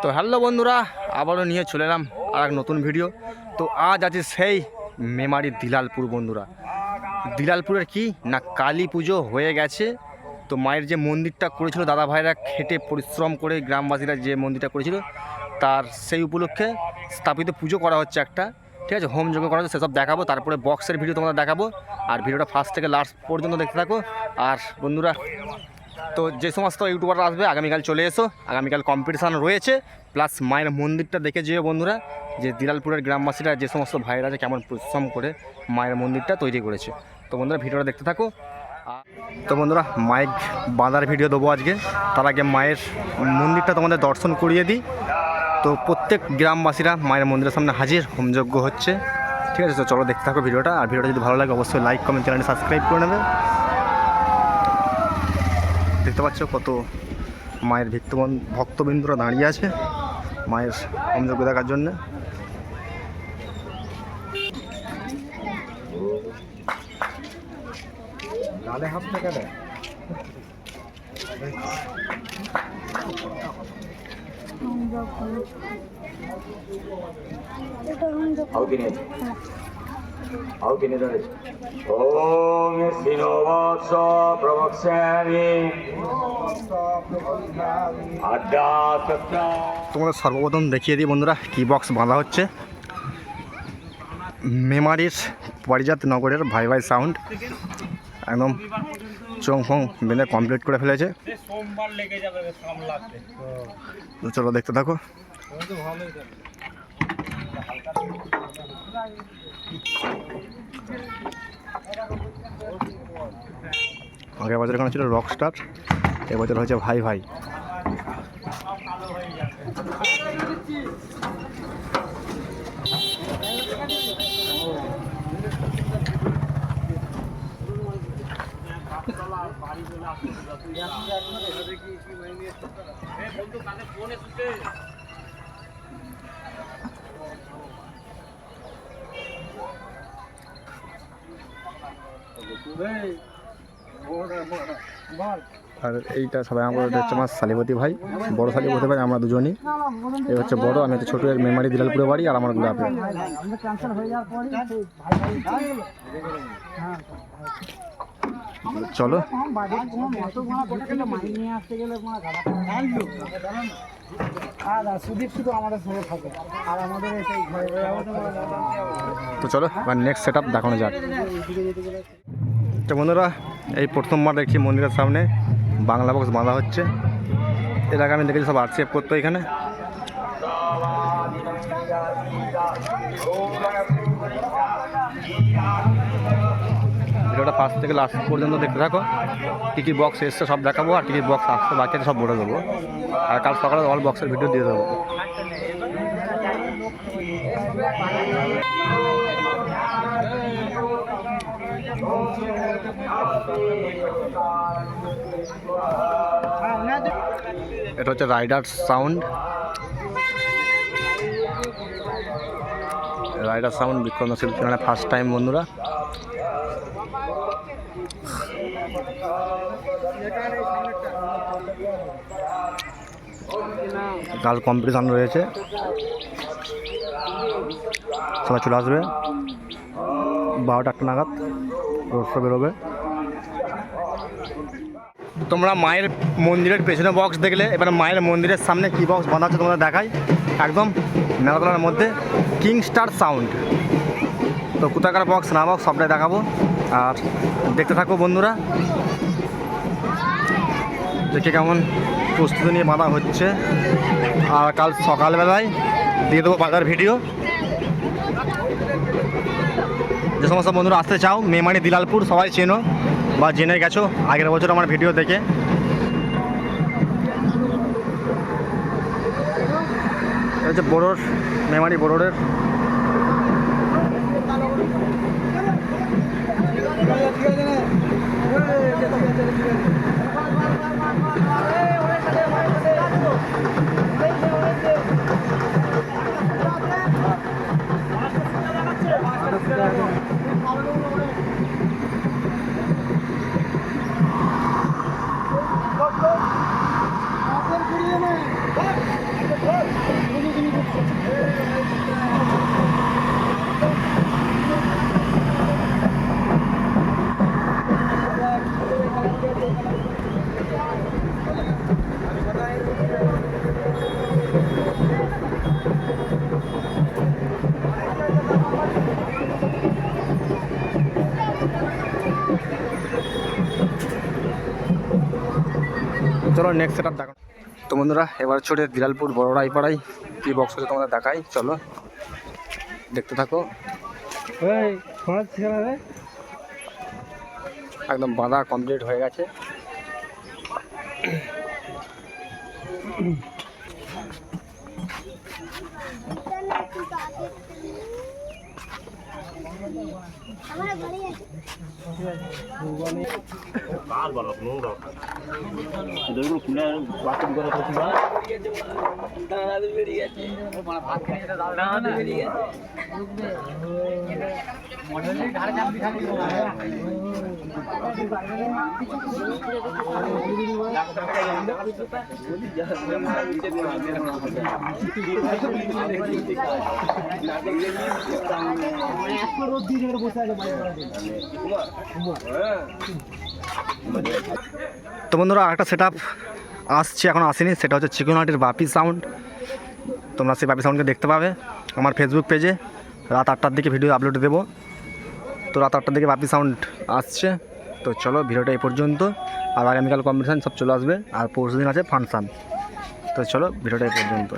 তো হ্যালো বন্ধুরা, আবারও নিয়ে চলে এলাম আর এক নতুন ভিডিও। তো আজ আছে সেই মেমারি দিলালপুর বন্ধুরা। দিলালপুরের কি না কালী পুজো হয়ে গেছে। তো মায়ের যে মন্দিরটা করেছিল দাদা ভাইরা খেটে পরিশ্রম করে গ্রামবাসীরা যে মন্দিরটা করেছিল তার সেই উপলক্ষে স্থাপিত পুজো করা হচ্ছে একটা, ঠিক আছে, হোম যজ্ঞ করা হচ্ছে, সেসব দেখাবো। তারপরে বক্সের ভিডিও তোমাদের দেখাবো, আর ভিডিওটা ফার্স্ট থেকে লাস্ট পর্যন্ত দেখতে থাকো। আর বন্ধুরা, তো যে সমস্ত ইউটিউবাররা আসবে আগামীকাল চলে এসো, আগামীকাল কম্পিটিশান রয়েছে, প্লাস মায়ের মন্দিরটা দেখে যেও বন্ধুরা, যে দিলালপুরের গ্রামবাসীরা যে সমস্ত ভাইরা আছে কেমন পরিশ্রম করে মায়ের মন্দিরটা তৈরি করেছে। তো বন্ধুরা ভিডিওটা দেখতে থাকো। তো বন্ধুরা মাইক বাঁধার ভিডিও দেবো আজকে, তার আগে মায়ের মন্দিরটা তোমাদের দর্শন করিয়ে দিই। তো প্রত্যেক গ্রামবাসীরা মায়ের মন্দিরের সামনে হাজির, হোমযজ্ঞ হচ্ছে, ঠিক আছে। তো চলো দেখতে থাকো ভিডিওটা। আর ভিডিওটা যদি ভালো লাগে অবশ্যই লাইক কমেন্ট চ্যানেলটি সাবস্ক্রাইব করে নেবে। দেখতে পাচ্ছ কত মায়ের ভক্তবৃন্দরা দাঁড়িয়ে আছে মায়ের হোমযজ্ঞ দেখার জন্য। তোমাদের সর্বপ্রথম দেখিয়ে দিই বন্ধুরা কি বক্স বাঁধা হচ্ছে। মেমারির পারিজাত নগরের ভাই ভাই সাউন্ড একদম চোং ফোং বেঁধে কমপ্লিট করে ফেলেছে। তো চলো দেখতে থাকো। আগের বছর এখানে ছিল রকস্টার, এবছর হয়েছে ভাই ভাই। আর এইটা সবাই আমার হচ্ছে আমার শালিপতি ভাই, বড় শালিপতি ভাই, আমরা দুজনই। এই হচ্ছে বড়, আমি হচ্ছে ছোটো, মেমারি দিলালপুরে বাড়ি, আর আমার গোলাপে। চলো তো চলো এবার নেক্সট সেট আপ দেখানো যাক। তো বন্ধুরা এই প্রথমবার দেখছি মন্দিরের সামনে বাংলা বক্স বাঁধা হচ্ছে। এর আগে আমি দেখেছি সব আর্টসেপ করতো এখানে। ভিডিওটা ফার্স্ট থেকে লাস্ট পর্যন্ত দেখতে থাকো। কী কী বক্স এসছে সব দেখাবো, আর কী কী বক্স আসছে বাকি সব বলে দেবো। আর কাল সকালে অল বক্সের ভিডিও দিয়ে দেবো। এটা হচ্ছে rider sound, rider sound Bikram শিল্প চ্যানেলে ফার্স্ট টাইম বন্ধুরা। কাল কম্পিটিশান রয়েছে, সবাই চলে আসবে 12টা নাগাদ, রোড শো বেরোবে। তোমরা মায়ের মন্দিরের পেছনে বক্স দেখলে, এবার মায়ের মন্দিরের সামনে কী বক্স বাঁধা হচ্ছে তোমরা দেখাই। একদম মেলাতলার মধ্যে কিং স্টার সাউন্ড। তো কোথাকার বক্স না বক্স সবটাই দেখাবো, আর দেখতে থাকো বন্ধুরা। দেখে কেমন প্রস্তুতি নিয়ে বাঁধা হচ্ছে। আর কাল সকালবেলায় দিয়ে দেবো বাঁধার ভিডিও। যে সমস্ত বন্ধুরা আসতে চাও মেমারি দিলালপুর সবাই চেনো বা জেনে গেছো আগের বছর আমার ভিডিও দেখে। এটা হচ্ছে বড়োর, মেমারি বড়োরের। চলো নেক্সট সেট আপ দেখো। তো বন্ধুরা এবার ছোটে দিলালপুর বড় রায়পাড়ায় কী বক্স হচ্ছে তোমাদের দেখাই, চলো দেখতে থাকো। একদম বাঁধা কমপ্লিট হয়ে গেছে। তো বন্ধুরা আরেকটা সেট আপ আসছে, এখন আসেনি, সেটা হচ্ছে চিকনহাটির বাপি সাউন্ড। তোমরা সেই বাপি সাউন্ডকে দেখতে পাবে আমার ফেসবুক পেজে। রাত 8টার দিকে ভিডিও আপলোড দেবো। তো রাত 8টার দিকে বাপি সাউন্ড আসছে। তো চলো ভিডিওটা এই পর্যন্ত। আর আগামীকাল কম্পিটিশান সব চলে আসবে, আর পরশু দিন আছে ফাংশান। তো চলো ভিডিওটা এই পর্যন্ত।